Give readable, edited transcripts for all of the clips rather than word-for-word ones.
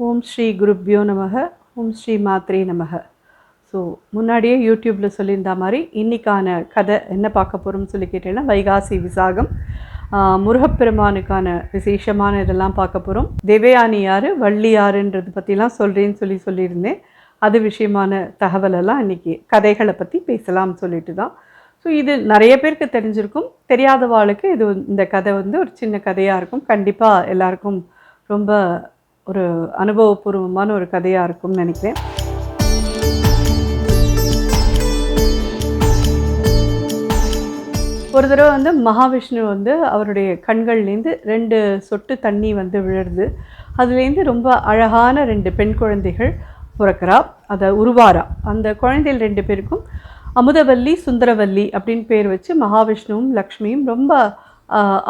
ஓம் ஸ்ரீ குருப்யோ நமக. ஓம் ஸ்ரீ மாத்ரே நமக. ஸோ முன்னாடியே யூடியூப்பில் சொல்லியிருந்த மாதிரி இன்றைக்கான கதை என்ன பார்க்க போகிறோம்னு சொல்லி கேட்டேன்னா, வைகாசி விசாகம் முருகப்பெருமானுக்கான விசேஷமான இதெல்லாம் பார்க்க போகிறோம். தேவயானி யார், வள்ளி யாருன்றது பற்றிலாம் சொல்கிறேன்னு சொல்லியிருந்தேன். அது விஷயமான தகவலெல்லாம் இன்றைக்கி கதைகளை பற்றி பேசலாம்னு சொல்லிட்டு தான். ஸோ இது நிறைய பேருக்கு தெரிஞ்சிருக்கும். தெரியாதவாளுக்கு இந்த கதை ஒரு சின்ன கதையாக இருக்கும். கண்டிப்பாக எல்லாருக்கும் ரொம்ப ஒரு அனுபவபூர்வமான ஒரு கதையாக இருக்கும்னு நினைக்கிறேன். ஒரு தடவை மகாவிஷ்ணு அவருடைய கண்கள்லேருந்து 2 சொட்டு தண்ணி விழுறது. அதுலேருந்து ரொம்ப அழகான 2 பெண் குழந்தைகள் பிறக்கிறா, அதை உருவாரா. அந்த குழந்தைகள் 2 பேருக்கும் அமுதவல்லி சுந்தரவல்லி அப்படின்னு பேர் வச்சு மகாவிஷ்ணுவும் லக்ஷ்மியும் ரொம்ப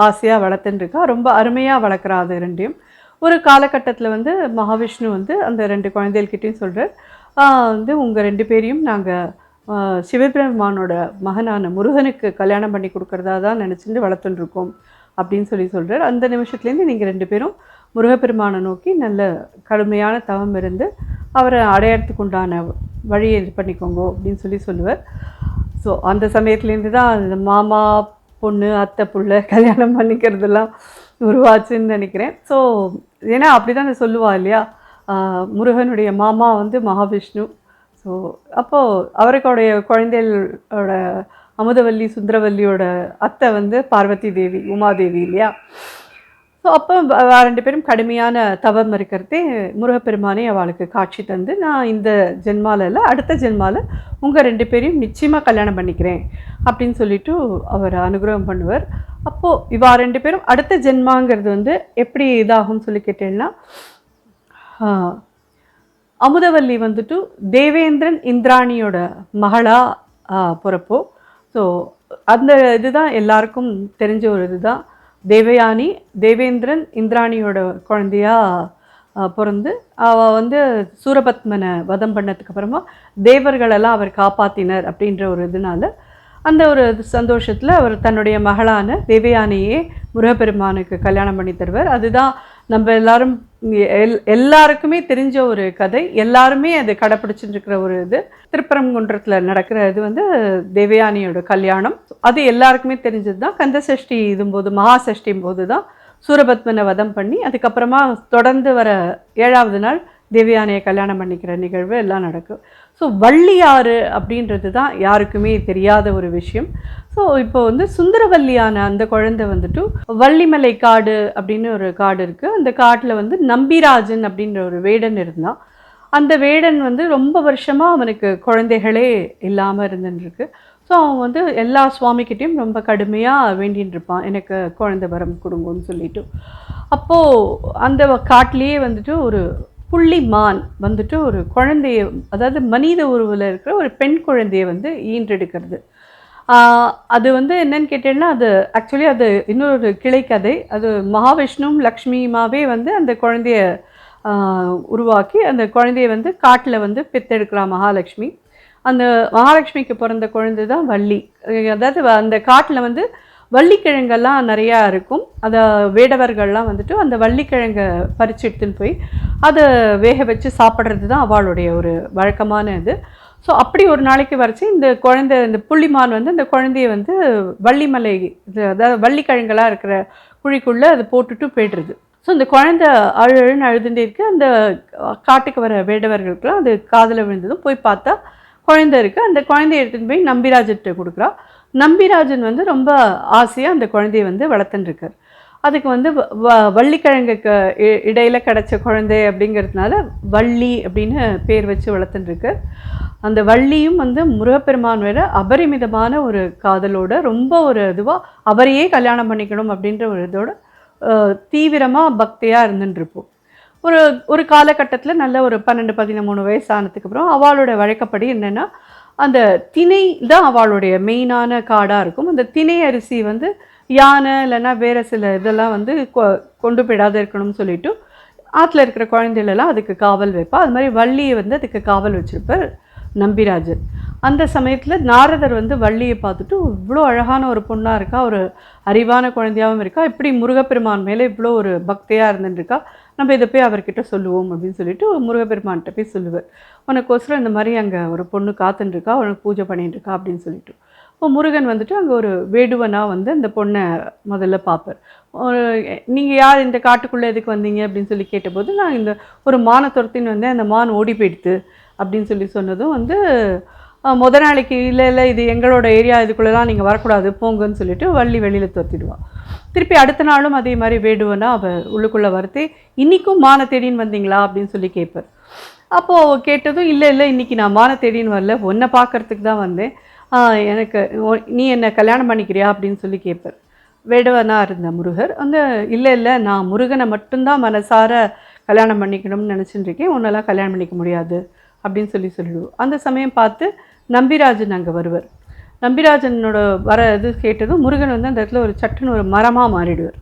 ஆசையாக வளர்த்துட்டுருக்கா. ரொம்ப அருமையாக வளர்க்குறா அது 2யும். ஒரு காலகட்டத்தில் மகாவிஷ்ணு அந்த 2 குழந்தைகள்கிட்டையும் சொல்கிறார், உங்கள் 2 பேரையும் நாங்கள் சிவபெருமானோட மகனான முருகனுக்கு கல்யாணம் பண்ணி கொடுக்குறதா தான் நினச்சிட்டு வளர்த்துட்டுருக்கோம் அப்படின்னு சொல்கிறார். அந்த நிமிஷத்துலேருந்து நீங்கள் 2 பேரும் முருகப்பெருமானை நோக்கி நல்ல கடுமையான தவம் இருந்து அவரை அடையறதுக்கு உண்டான வழியை இது பண்ணிக்கோங்க அப்படின்னு சொல்லுவார். ஸோ அந்த சமயத்துலேருந்து தான் அந்த மாமா பொண்ணு அத்தை புள்ள கல்யாணம் பண்ணிக்கிறதுலாம் உருவாச்சுன்னு நினைக்கிறேன். ஸோ ஏன்னா அப்படி தான் சொல்லுவா இல்லையா, முருகனுடைய மாமா மகாவிஷ்ணு. ஸோ அப்போது அவருடைய குழந்தைகளோட அமுதவல்லி சுந்தரவல்லியோட அத்தை பார்வதி தேவி உமாதேவி இல்லையா. ஸோ அப்போ 2 பேரும் கடுமையான தவம் இருக்கிறதே முருகப்பெருமானே அவளுக்கு காட்சி தந்து, நான் இந்த ஜென்மாவில் இல்லை அடுத்த ஜென்மாவில் உங்கள் 2 பேரையும் நிச்சயமாக கல்யாணம் பண்ணிக்கிறேன் அப்படின்னு சொல்லிட்டு அவர் அனுகிரகம் பண்ணுவார். அப்போது இவா 2 பேரும் அடுத்த ஜென்மாங்கிறது எப்படி இதாகும்னு சொல்லி கேட்டேன்னா, அமுதவல்லி தேவேந்திரன் இந்திராணியோட மகளாக பிறப்போ. ஸோ அந்த இதுதான் எல்லாருக்கும் தெரிஞ்ச ஒரு இதுதான். தேவயானி தேவேந்திரன் இந்திராணியோட குழந்தையாக பிறந்து அவள் சூரபத்மனை வதம் பண்ணதுக்கு அப்புறமா தேவர்களெல்லாம் அவர் காப்பாற்றினர் அப்படின்ற ஒரு இதனால அந்த ஒரு சந்தோஷத்தில் அவர் தன்னுடைய மகளான தேவயானியே முருகப்பெருமானுக்கு கல்யாணம் பண்ணி தருவார். அதுதான் நம்ம எல்லாருக்குமே தெரிஞ்ச ஒரு கதை. எல்லாருமே அதை கடைப்பிடிச்சுருக்கிற ஒரு இது திருப்பரங்குன்றத்தில் நடக்கிற இது தேவயானியோட கல்யாணம். அது எல்லாருக்குமே தெரிஞ்சது தான். கந்த சஷ்டி இதும்போது மகா சஷ்டியும் போது தான் சூரபத்மனை வதம் பண்ணி அதுக்கப்புறமா தொடர்ந்து வர 7வது நாள் தேவயானியை கல்யாணம் பண்ணிக்கிற நிகழ்வு எல்லாம் நடக்கும். ஸோ வள்ளி யார் அப்படின்றது தான் யாருக்குமே தெரியாத ஒரு விஷயம். ஸோ இப்போ சுந்தரவல்லியான அந்த குழந்தை வள்ளிமலை காடு அப்படின்னு ஒரு காடு இருக்குது. அந்த காட்டில் நம்பிராஜன் அப்படின்ற ஒரு வேடன் இருந்தான். அந்த வேடன் ரொம்ப வருஷமாக அவனுக்கு குழந்தைகளே இல்லாமல் இருந்துருக்கு. ஸோ அவன் எல்லா சுவாமிக்கிட்டையும் ரொம்ப கடுமையாக வேண்டின்னு இருப்பான், எனக்கு குழந்தை வரம் கொடுங்கன்னு சொல்லிட்டு. அப்போது அந்த காட்டிலேயே ஒரு புள்ளிமான் ஒரு குழந்தைய, அதாவது மனித உருவில் இருக்கிற ஒரு பெண் குழந்தைய ஈன்றெடுக்கிறது. அது என்னன்னு கேட்டேன்னா, அது ஆக்சுவலி அது இன்னொரு கிளை கதை. அது மகாவிஷ்ணுவும் லக்ஷ்மியுமாவே அந்த குழந்தைய உருவாக்கி அந்த குழந்தைய காட்டில் பெத்தெடுக்கிறா மகாலட்சுமி. அந்த மகாலட்சுமிக்கு பிறந்த குழந்தை தான் வள்ளி. அதாவது அந்த காட்டில் வள்ளிக்கிழங்கெல்லாம் நிறையா இருக்கும். அதை வேடவர்கள்லாம் அந்த வள்ளிக்கிழங்கை பறிச்சு எடுத்துன்னு போய் அதை வேக வச்சு சாப்பிட்றது தான் அவளுடைய ஒரு வழக்கமான இது. ஸோ அப்படி ஒரு நாளைக்கு வரைச்சி இந்த புள்ளிமான் இந்த குழந்தைய வள்ளிமலை அதாவது வள்ளிக்கிழங்கெல்லாம் இருக்கிற குழிக்குள்ளே அது போட்டுட்டு போய்டுறது. ஸோ இந்த குழந்தை அழுன்னு அழுதுண்டே இருக்கு. அந்த காட்டுக்கு வர வேடவர்களுக்கெல்லாம் அது காதில் விழுந்ததும் போய் பார்த்தா குழந்தை இருக்குது. அந்த குழந்தைய எடுத்துகிட்டு போய் நம்பிராஜன்கிட்ட கொடுக்குறா. நம்பிராஜன் ரொம்ப ஆசையாக அந்த குழந்தைய வளர்த்துட்டுருக்கார். அதுக்கு வள்ளிக்கிழங்குக்கு இடையில் கிடச்ச குழந்தை அப்படிங்கிறதுனால வள்ளி அப்படின்னு பேர் வச்சு வளர்த்துட்டுருக்கார். அந்த வள்ளியும் முருகப்பெருமான் வேற அபரிமிதமான ஒரு காதலோட ரொம்ப ஒரு இதுவாக அவரையே கல்யாணம் பண்ணிக்கணும் அப்படின்ற ஒரு இதோட தீவிரமாக பக்தியாக இருந்துட்டுருப்போம். ஒரு காலகட்டத்தில் நல்ல ஒரு 12-13 வயசு ஆனதுக்கு அப்புறம் அவளோட வழக்கப்படி என்னென்னா, அந்த திணை தான் அவளுடைய மெயினான காடாக இருக்கும். அந்த திணை அரிசி யானை இல்லைன்னா வேறு சில இதெல்லாம் கொண்டு போயிடாத இருக்கணும்னு சொல்லிட்டு ஆற்றுல இருக்கிற குழந்தைகளெல்லாம் அதுக்கு காவல் வைப்பா. அது மாதிரி வள்ளியை அதுக்கு காவல் வச்சுருப்பார் நம்பிராஜர். அந்த சமயத்தில் நாரதர் வள்ளியை பார்த்துட்டு இவ்வளோ அழகான ஒரு பொண்ணாக இருக்கா, ஒரு அறிவான குழந்தையாகவும் இருக்கா, இப்படி முருகப்பெருமான் மேலே இவ்வளோ ஒரு பக்தியாக இருந்துட்டுருக்கா, நம்ம இதை போய் அவர்கிட்ட சொல்லுவோம் அப்படின்னு சொல்லிட்டு முருகப்பெருமான்கிட்ட போய் சொல்லுவார். உனக்கோசரம் இந்த மாதிரி அங்கே ஒரு பொண்ணு காத்துட்டுருக்கா, உனக்கு பூஜை பண்ணிட்டுருக்கா அப்படின்னு சொல்லிட்டு. இப்போ முருகன் வந்துட்டு அங்கே ஒரு வேடுவனாக வந்து அந்த பொண்ணை முதல்ல பார்ப்பார். நீங்கள் யார், இந்த காட்டுக்குள்ளே எதுக்கு வந்தீங்க அப்படின்னு சொல்லி கேட்டபோது, நான் இந்த ஒரு மானை துரத்தின்னு வந்தேன், அந்த மான் ஓடி போயிடுது அப்படின்னு சொல்லி சொன்னதும் வந்து முத நாளைக்கு இல்லை இல்லை இது எங்களோட ஏரியா, இதுக்குள்ளெல்லாம் நீங்கள் வரக்கூடாது போங்கன்னு சொல்லிட்டு வள்ளி வெளியில் துரத்திடுவாள். திருப்பி அடுத்த நாளும் அதே மாதிரி வேடுவனா அவள் உள்ளுக்குள்ளே வரத்தே, இன்றைக்கும் மானை தேடின்னு வந்தீங்களா அப்படின்னு சொல்லி கேட்பார். அப்போது கேட்டதும் இல்லை இல்லை இன்றைக்கி நான் மானை தேடின்னு வரல, உன்னை பார்க்குறதுக்கு தான் வந்தேன், எனக்கு நீ என்னை கல்யாணம் பண்ணிக்கிறியா அப்படின்னு சொல்லி கேட்பார். வேடுவனாக இருந்த முருகர் வந்து இல்லை இல்லை நான் முருகனை மட்டும்தான் மனசார கல்யாணம் பண்ணிக்கணும்னு நினச்சிட்டு இருக்கேன், உன்னெல்லாம் கல்யாணம் பண்ணிக்க முடியாது அப்படின்னு சொல்லிடுவோம். அந்த சமயம் பார்த்து நம்பிராஜன் அங்கே வருவார். நம்பிராஜனோட வர இது கேட்டதும் முருகன் வந்து அந்த இடத்துல ஒரு சட்டுன்னு ஒரு மரமாக மாறிடுவார்.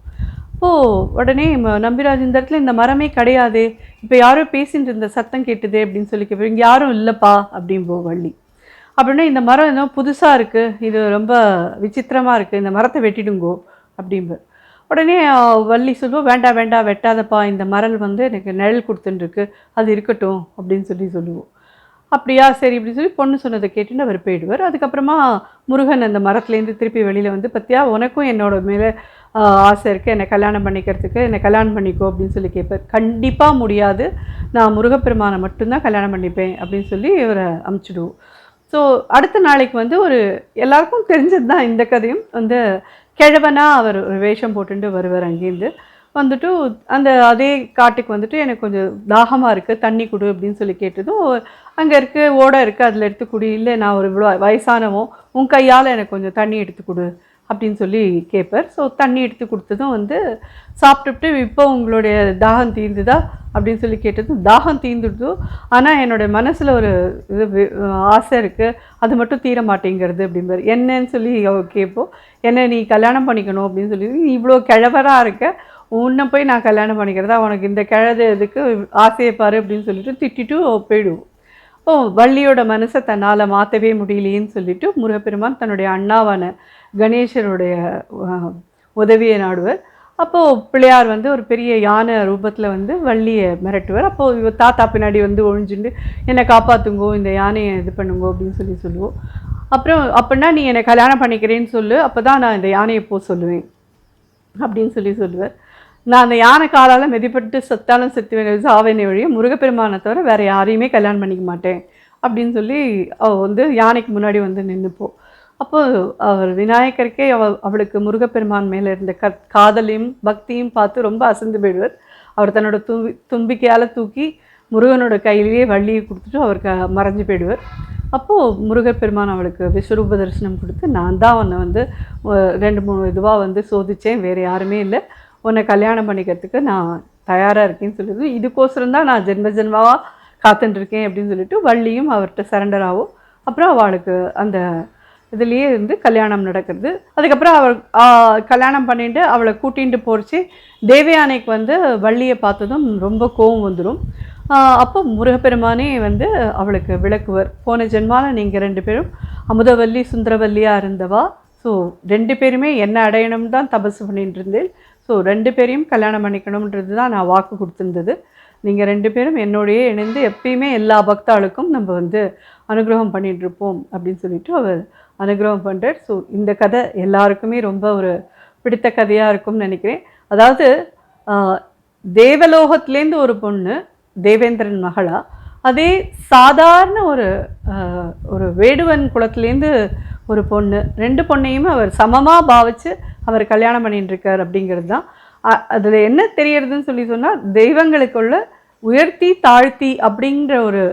அப்போது உடனே நம்பிராஜன் இந்த இடத்துல இந்த மரமே கிடையாதே, இப்போ யாரோ பேசிட்டு இருந்த சத்தம் கேட்டுதே அப்படின்னு சொல்லி கேட்பார். இங்கே யாரும் இல்லைப்பா அப்படின்போ வள்ளி. அப்படின்னா இந்த மரம் இன்னும் புதுசாக இருக்குது, இது ரொம்ப விசித்திரமாக இருக்குது, இந்த மரத்தை வெட்டிடுங்கோ அப்படிம்பார். உடனே வள்ளி சொல்லுவோம், வேண்டாம் வேண்டாம் வெட்டாதப்பா, இந்த மரல் வந்து எனக்கு நிழல் கொடுத்துட்டுருக்கு, அது இருக்கட்டும் அப்படின்னு சொல்லுவோம். அப்படியா சரி இப்படி சொல்லி பொண்ணு சொன்னதை கேட்டுன்னு அவர் போயிடுவார். அதுக்கப்புறமா முருகன் அந்த மரத்துலேருந்து திருப்பி வெளியில் வந்து, பத்தியா உனக்கும் என்னோட மேலே ஆசை இருக்குது, என்னை கல்யாணம் பண்ணிக்கிறதுக்கு, என்னை கல்யாணம் பண்ணிக்கோ அப்படின்னு சொல்லி கேட்பார். கண்டிப்பாக முடியாது, நான் முருகப்பெருமானை மட்டும்தான் கல்யாணம் பண்ணிப்பேன் அப்படின்னு சொல்லி இவரை அமுச்சிடுவோம். ஸோ அடுத்த நாளைக்கு வந்து ஒரு எல்லாருக்கும் தெரிஞ்சது தான் இந்த கதையும் வந்து, கிழவனாக அவர் ஒரு வேஷம் போட்டுட்டு வருவார். அங்கேருந்து வந்துட்டு அந்த அதே காட்டுக்கு வந்துட்டு எனக்கு கொஞ்சம் தாகமாக இருக்குது, தண்ணி கொடு அப்படின்னு சொல்லி கேட்டதும், அங்கே இருக்குது ஓடை இருக்குது அதில் எடுத்து குடி, இல்லை நான் ஒரு இவ்வளோ வயசானவும் உன் கையால் எனக்கு கொஞ்சம் தண்ணி எடுத்து கொடு அப்படின்னு சொல்லி கேட்பார். ஸோ தண்ணி எடுத்து கொடுத்ததும் வந்து சாப்பிட்டுட்டு, இப்போ உங்களுடைய தாகம் தீர்ந்துதா அப்படின்னு சொல்லி கேட்டதும், தாகம் தீர்ந்துடுதோ ஆனால் என்னோடய மனசில் ஒரு இது ஆசை இருக்குது, அது மட்டும் தீர மாட்டேங்கிறது அப்படிம்பார். என்னன்னு சொல்லி கேட்போம். என்ன நீ கல்யாணம் பண்ணிக்கணும் அப்படின்னு சொல்லி, நீ இவ்வளோ கிழவராக இருக்க, உன்னை போய் நான் கல்யாணம் பண்ணிக்கிறதா, உனக்கு இந்த கிழது இதுக்கு ஆசையை பாரு அப்படின்னு சொல்லிட்டு திட்டிட்டு போயிடுவோம். வள்ளியோட மனசை தன்னால் மாற்றவே முடியலையேன்னு சொல்லிட்டு முருகப்பெருமான் தன்னுடைய அண்ணாவான கணேசருடைய உதவியை நாடுவார். அப்போது பிள்ளையார் வந்து ஒரு பெரிய யானை ரூபத்தில் வந்து வள்ளியை மிரட்டுவார். அப்போது இவ தாத்தா பின்னாடி வந்து ஒழிஞ்சுட்டு என்னை காப்பாற்றுங்கோ, இந்த யானையை இது பண்ணுங்கோ அப்படின்னு சொல்லுவோம். அப்புறம் அப்படின்னா நீ என்னை கல்யாணம் பண்ணிக்கிறேன்னு சொல்லு, அப்போ தான் நான் இந்த யானையை சொல்லுவேன் அப்படின்னு சொல்லுவார். நான் அந்த யானை காலால் மிதிப்பட்டு செத்தாலும் செத்துவேன், சாவேனை வழிய முருகப்பெருமானை தவிர வேறு யாரையுமே கல்யாணம் பண்ணிக்க மாட்டேன் அப்படின்னு சொல்லி அவள் வந்து யானைக்கு முன்னாடி வந்து நின்றுப்போம். அப்போது அவர் விநாயகருக்கே அவளுக்கு முருகப்பெருமான் மேலே இருந்த காதலையும் பக்தியும் பார்த்து ரொம்ப அசந்து போயிடுவார். அவர் தன்னோட தும்பிக்கையால் தூக்கி முருகனோட கையிலேயே வள்ளியை கொடுத்துட்டு அவருக்கு மறைஞ்சு போயிடுவார். அப்போது முருகப்பெருமான் அவளுக்கு விஸ்வரூப தரிசனம் கொடுத்து, நான் தான் உன்னை வந்து 2-3 இதுவாக வந்து சோதித்தேன், வேறு யாருமே இல்லை, உன்னை கல்யாணம் பண்ணிக்கிறதுக்கு நான் தயாராக இருக்கேன்னு சொல்லிடுது. இதுக்கோசரம் தான் நான் ஜென்மவாக காத்துட்டுருக்கேன் அப்படின்னு சொல்லிட்டு வள்ளியும் அவர்கிட்ட சரண்டர் ஆகும். அப்புறம் அவளுக்கு அந்த இதுலேயே இருந்து கல்யாணம் நடக்கிறது. அதுக்கப்புறம் அவள் கல்யாணம் பண்ணிட்டு அவளை கூட்டிகிட்டு போச்சு. தேவயானைக்கு வந்து வள்ளியை பார்த்ததும் ரொம்ப கோவம் வந்துடும். அப்போ முருகப்பெருமானே வந்து அவளுக்கு விளக்குவர். போன ஜென்மாவில் நீங்கள் 2 பேரும் அமுதவல்லி சுந்தரவல்லியாக இருந்தவா, ஸோ 2 பேருமே என்ன அடையணும் தான் தபசு பண்ணிட்டு இருந்தேன், ஸோ 2 பேரையும் கல்யாணம் பண்ணிக்கணுன்றது தான் நான் வாக்கு கொடுத்துருந்தது. நீங்கள் 2 பேரும் என்னோடையே இணைந்து எப்பயுமே எல்லா பக்தாளுக்கும் நம்ம வந்து அனுகிரகம் பண்ணிகிட்ருப்போம் அப்படின்னு சொல்லிட்டு அவர் அனுகிரகம் பண்ணுறார். ஸோ இந்த கதை எல்லாருக்குமே ரொம்ப ஒரு பிடித்த கதையாக இருக்கும்னு நினைக்கிறேன். அதாவது தேவலோகத்துலேருந்து ஒரு பொண்ணு தேவேந்திரன் மகளா, அதே சாதாரண ஒரு வேடுவன் குலத்துலேருந்து ஒரு பொண்ணு, 2 பொண்ணையுமே அவர் சமமாக பாவித்து அவர் கல்யாணம் பண்ணிட்டுருக்கார் அப்படிங்கிறது தான் அதில் என்ன தெரியறதுன்னு சொல்லி சொன்னால், தெய்வங்களுக்குள்ள உயர்த்தி தாழ்த்தி அப்படிங்கிற ஒரு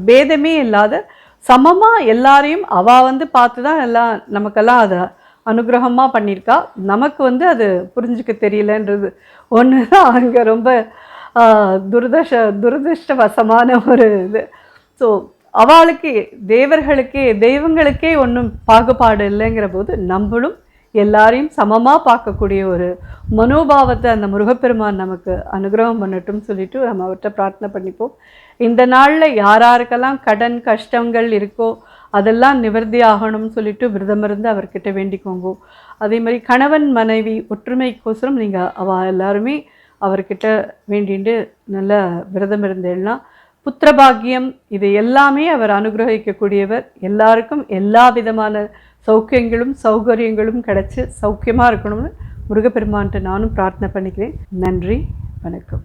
பேதமே இல்லாத சமமாக எல்லாரையும் அவள் வந்து பார்த்து தான் எல்லாம் நமக்கெல்லாம் அதை அனுகிரகமாக பண்ணியிருக்கா. நமக்கு வந்து அது புரிஞ்சுக்க தெரியலன்றது ஒன்று தான் அங்கே ரொம்ப துரதிருஷ்டவசமான ஒரு இது. ஸோ அவளுக்கு தெய்வங்களுக்கே ஒன்றும் பாகுபாடு இல்லைங்கிற போது நம்மளும் எல்லாரையும் சமமாக பார்க்கக்கூடிய ஒரு மனோபாவத்தை அந்த முருகப்பெருமான் நமக்கு அனுகிரகம் பண்ணட்டும் சொல்லிட்டு நம்ம அவர்கிட்ட பிரார்த்தனை பண்ணிப்போம். இந்த நாளில் யாராருக்கெல்லாம் கடன் கஷ்டங்கள் இருக்கோ அதெல்லாம் நிவர்த்தி ஆகணும்னு சொல்லிட்டு விரதமிருந்து அவர்கிட்ட வேண்டிக்கோங்க. அதே மாதிரி கணவன் மனைவி ஒற்றுமைக்கோசரம் நீங்கள் எல்லாருமே அவர்கிட்ட வேண்டிட்டு நல்ல விரதம் இருந்தேன்னா புத்திரபாகியம் இது எல்லாமே அவர் அனுகிரகிக்கக்கூடியவர். எல்லாருக்கும் எல்லா விதமான சௌக்கியங்களும் சௌகரியங்களும் கிடைச்சி சௌக்கியமாக இருக்கணும்னு முருகப்பெருமான்கிட்ட நானும் பிரார்த்தனை பண்ணிக்கிறேன். நன்றி, வணக்கம்.